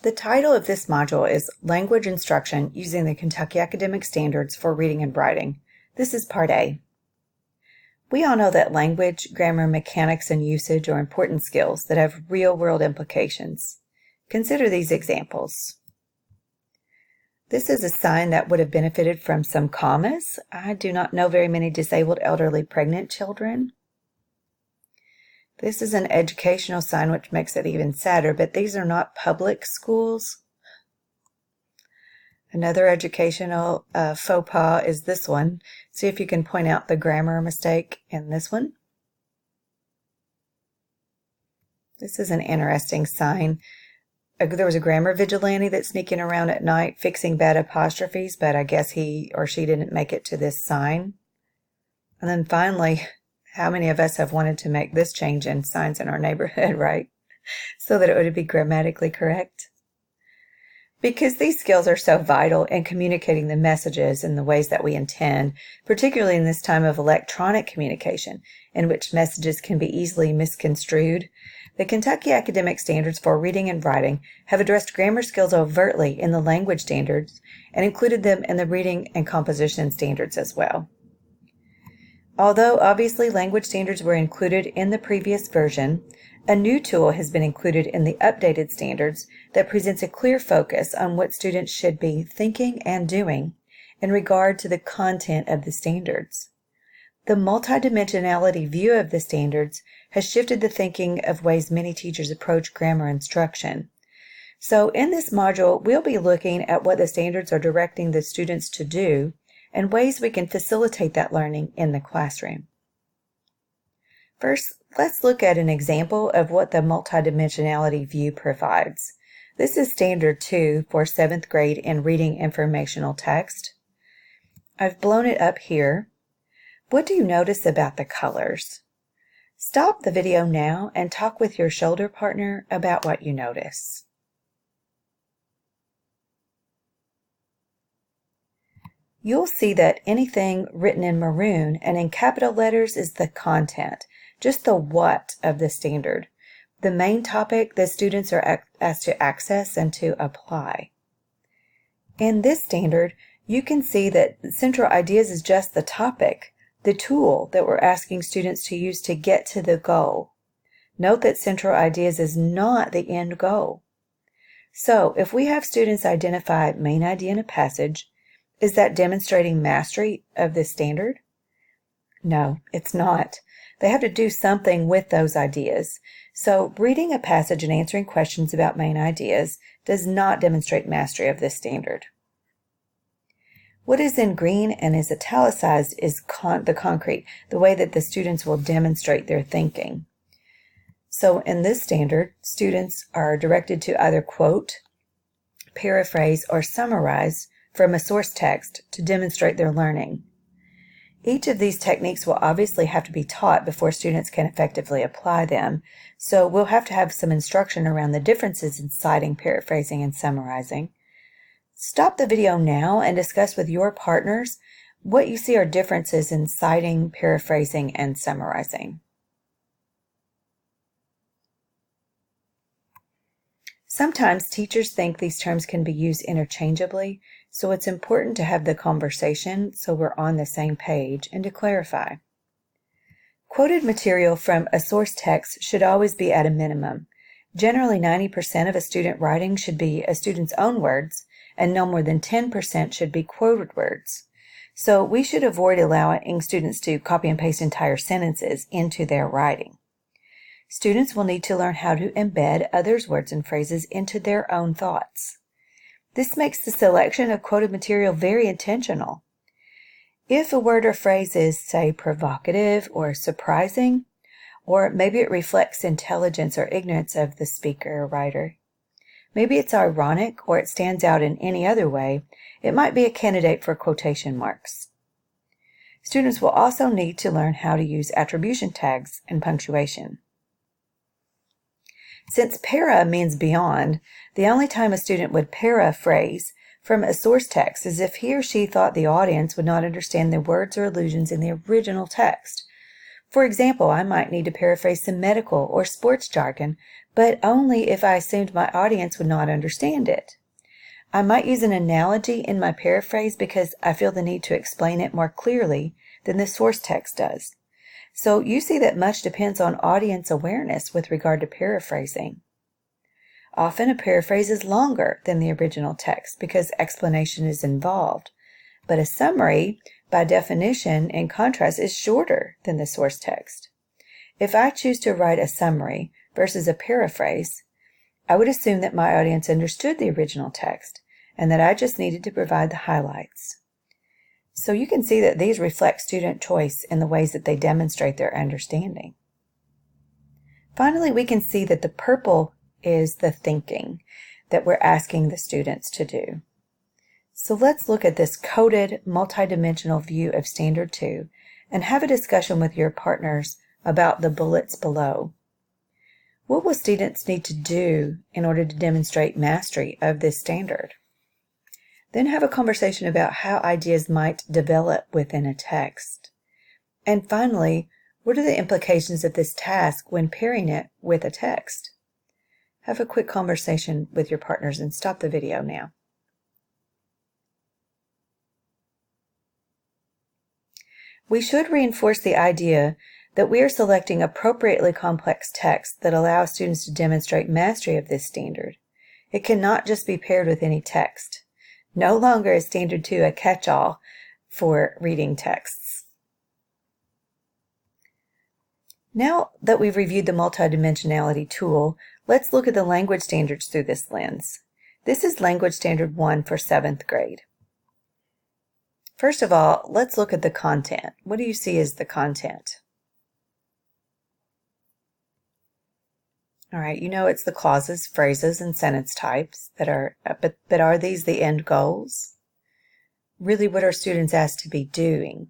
The title of this module is Language Instruction Using the Kentucky Academic Standards for Reading and Writing. This is Part A. We all know that language, grammar, mechanics, and usage are important skills that have real-world implications. Consider these examples. This is a sign that would have benefited from some commas. I do not know very many disabled, elderly, pregnant children. This is an educational sign, which makes it even sadder, but these are not public schools. Another educational faux pas is this one. See if you can point out the grammar mistake in this one. This is an interesting sign. There was a grammar vigilante that's sneaking around at night fixing bad apostrophes, but I guess he or she didn't make it to this sign. And then finally, how many of us have wanted to make this change in signs in our neighborhood, right? So that it would be grammatically correct. Because these skills are so vital in communicating the messages in the ways that we intend, particularly in this time of electronic communication, in which messages can be easily misconstrued, the Kentucky Academic Standards for Reading and Writing have addressed grammar skills overtly in the language standards and included them in the reading and composition standards as well. Although obviously language standards were included in the previous version, a new tool has been included in the updated standards that presents a clear focus on what students should be thinking and doing in regard to the content of the standards. The multidimensionality view of the standards has shifted the thinking of ways many teachers approach grammar instruction. So in this module, we'll be looking at what the standards are directing the students to do and ways we can facilitate that learning in the classroom. First, let's look at an example of what the multidimensionality view provides. This is Standard 2 for 7th grade in Reading Informational Text. I've blown it up here. What do you notice about the colors? Stop the video now and talk with your shoulder partner about what you notice. You'll see that anything written in maroon and in capital letters is the content, just the what of the standard, the main topic the students are asked to access and to apply. In this standard, you can see that central ideas is just the topic, the tool that we're asking students to use to get to the goal. Note that central ideas is not the end goal. So, if we have students identify main idea in a passage, is that demonstrating mastery of this standard? No, it's not. They have to do something with those ideas. So reading a passage and answering questions about main ideas does not demonstrate mastery of this standard. What is in green and is italicized is the concrete, the way that the students will demonstrate their thinking. So in this standard, students are directed to either quote, paraphrase, or summarize from a source text to demonstrate their learning. Each of these techniques will obviously have to be taught before students can effectively apply them, so we'll have to have some instruction around the differences in citing, paraphrasing, and summarizing. Stop the video now and discuss with your partners what you see are differences in citing, paraphrasing, and summarizing. Sometimes teachers think these terms can be used interchangeably, so it's important to have the conversation so we're on the same page and to clarify. Quoted material from a source text should always be at a minimum. Generally, 90% of a student writing should be a student's own words, and no more than 10% should be quoted words. So we should avoid allowing students to copy and paste entire sentences into their writing. Students will need to learn how to embed others' words and phrases into their own thoughts. This makes the selection of quoted material very intentional. If a word or phrase is, say, provocative or surprising, or maybe it reflects intelligence or ignorance of the speaker or writer, maybe it's ironic or it stands out in any other way, it might be a candidate for quotation marks. Students will also need to learn how to use attribution tags and punctuation. Since para means beyond, the only time a student would paraphrase from a source text is if he or she thought the audience would not understand the words or allusions in the original text. For example, I might need to paraphrase some medical or sports jargon, but only if I assumed my audience would not understand it. I might use an analogy in my paraphrase because I feel the need to explain it more clearly than the source text does. So you see that much depends on audience awareness with regard to paraphrasing. Often a paraphrase is longer than the original text because explanation is involved, but a summary, by definition, in contrast, is shorter than the source text. If I choose to write a summary versus a paraphrase, I would assume that my audience understood the original text and that I just needed to provide the highlights. So you can see that these reflect student choice in the ways that they demonstrate their understanding. Finally, we can see that the purple is the thinking that we're asking the students to do. So let's look at this coded, multidimensional view of Standard 2 and have a discussion with your partners about the bullets below. What will students need to do in order to demonstrate mastery of this standard? Then have a conversation about how ideas might develop within a text. And finally, what are the implications of this task when pairing it with a text? Have a quick conversation with your partners and stop the video now. We should reinforce the idea that we are selecting appropriately complex text that allows students to demonstrate mastery of this standard. It cannot just be paired with any text. No longer is Standard 2 a catch-all for reading texts. Now that we've reviewed the multidimensionality tool, let's look at the language standards through this lens. This is Language Standard 1 for 7th grade. First of all, let's look at the content. What do you see as the content? All right, you know it's the clauses, phrases, and sentence types that are, but are these the end goals? Really, what are students asked to be doing?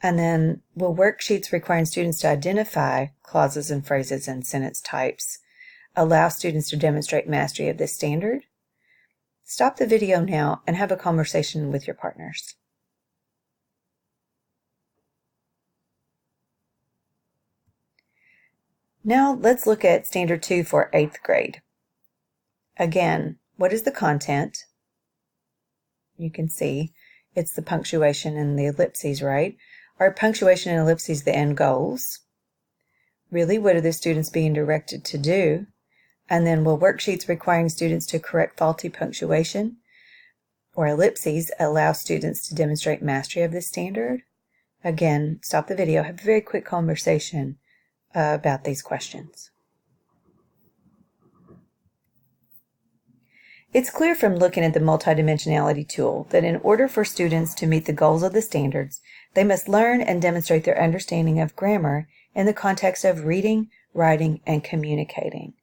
And then, will worksheets requiring students to identify clauses and phrases and sentence types allow students to demonstrate mastery of this standard? Stop the video now and have a conversation with your partners. Now let's look at Standard 2 for 8th grade. Again, what is the content? You can see it's the punctuation and the ellipses, right? Are punctuation and ellipses the end goals? Really, what are the students being directed to do? And then will worksheets requiring students to correct faulty punctuation or ellipses allow students to demonstrate mastery of this standard? Again, stop the video, have a very quick conversation about these questions. It's clear from looking at the multidimensionality tool that in order for students to meet the goals of the standards, they must learn and demonstrate their understanding of grammar in the context of reading, writing, and communicating.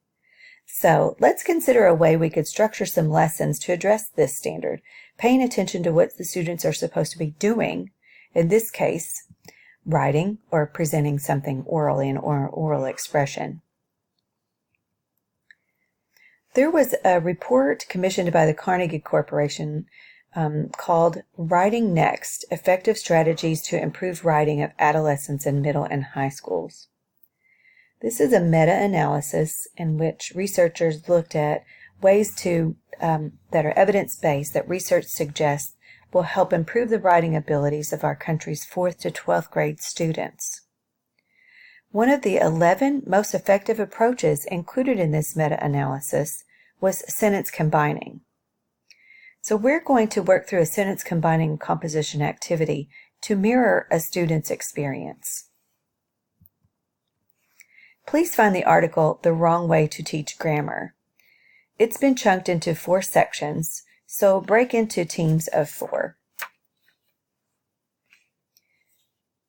So let's consider a way we could structure some lessons to address this standard, paying attention to what the students are supposed to be doing, in this case, writing or presenting something orally in oral expression. There was a report commissioned by the Carnegie Corporation called Writing Next: Effective Strategies to Improve Writing of Adolescents in Middle and High Schools. This is a meta-analysis in which researchers looked at ways that are evidence-based that research suggests will help improve the writing abilities of our country's 4th to 12th grade students. One of the 11 most effective approaches included in this meta-analysis was sentence combining. So we're going to work through a sentence combining composition activity to mirror a student's experience. Please find the article, The Wrong Way to Teach Grammar. It's been chunked into 4 sections, so break into teams of 4.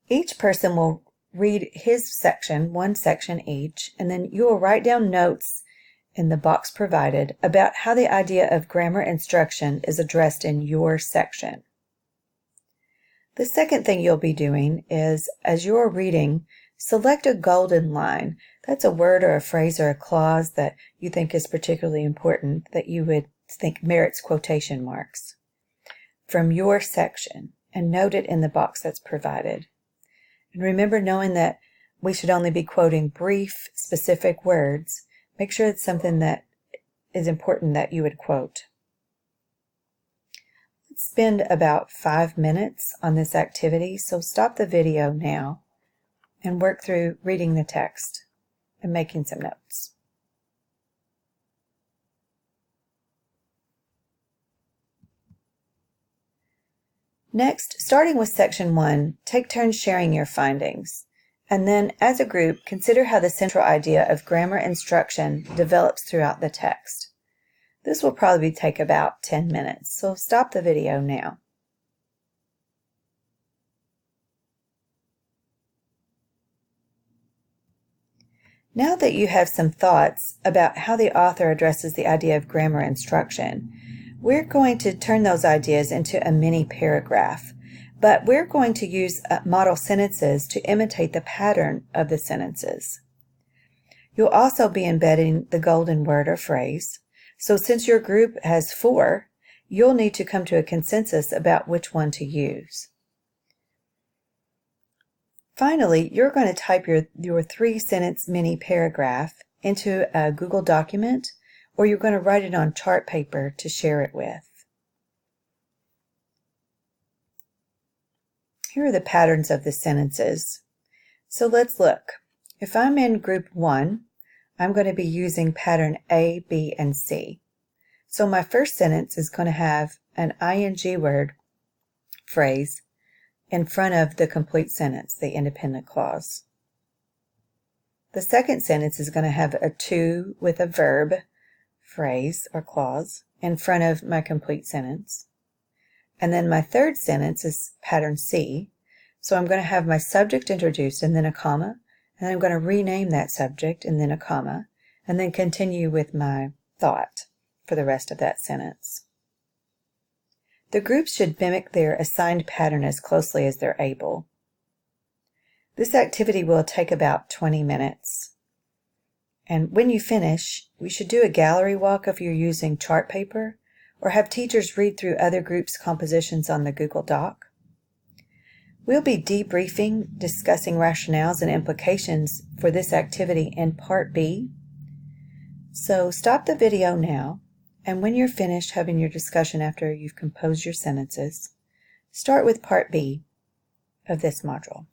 Each person will read his section, one section each, and then you will write down notes in the box provided about how the idea of grammar instruction is addressed in your section. The second thing you'll be doing is, as you're reading, select a golden line. That's a word or a phrase or a clause that you think is particularly important, that you would think merits quotation marks, from your section, and note it in the box that's provided. And remember, knowing that we should only be quoting brief, specific words, Make sure it's something that is important that you would quote. Let's spend about 5 minutes on this activity, so stop the video now and work through reading the text and making some notes. Next, starting with section 1, take turns sharing your findings. And then, as a group, consider how the central idea of grammar instruction develops throughout the text. This will probably take about 10 minutes, so stop the video now. Now that you have some thoughts about how the author addresses the idea of grammar instruction, we're going to turn those ideas into a mini paragraph, but we're going to use model sentences to imitate the pattern of the sentences. You'll also be embedding the golden word or phrase, so since your group has 4, you'll need to come to a consensus about which one to use. Finally, you're going to type your 3-sentence mini paragraph into a Google document, or you're going to write it on chart paper to share it with. Here are the patterns of the sentences. So let's look. If I'm in group 1, I'm going to be using pattern A, B, and C. So my first sentence is going to have an ing word phrase in front of the complete sentence, the independent clause. The second sentence is going to have a to with a verb phrase or clause in front of my complete sentence. And then my third sentence is pattern C. So I'm going to have my subject introduced and then a comma, and then I'm going to rename that subject and then a comma, and then continue with my thought for the rest of that sentence. The groups should mimic their assigned pattern as closely as they're able. This activity will take about 20 minutes. And when you finish, we should do a gallery walk if you're using chart paper, or have teachers read through other groups' compositions on the Google Doc. We'll be debriefing, discussing rationales and implications for this activity in Part B. So stop the video now, and when you're finished having your discussion after you've composed your sentences, start with Part B of this module.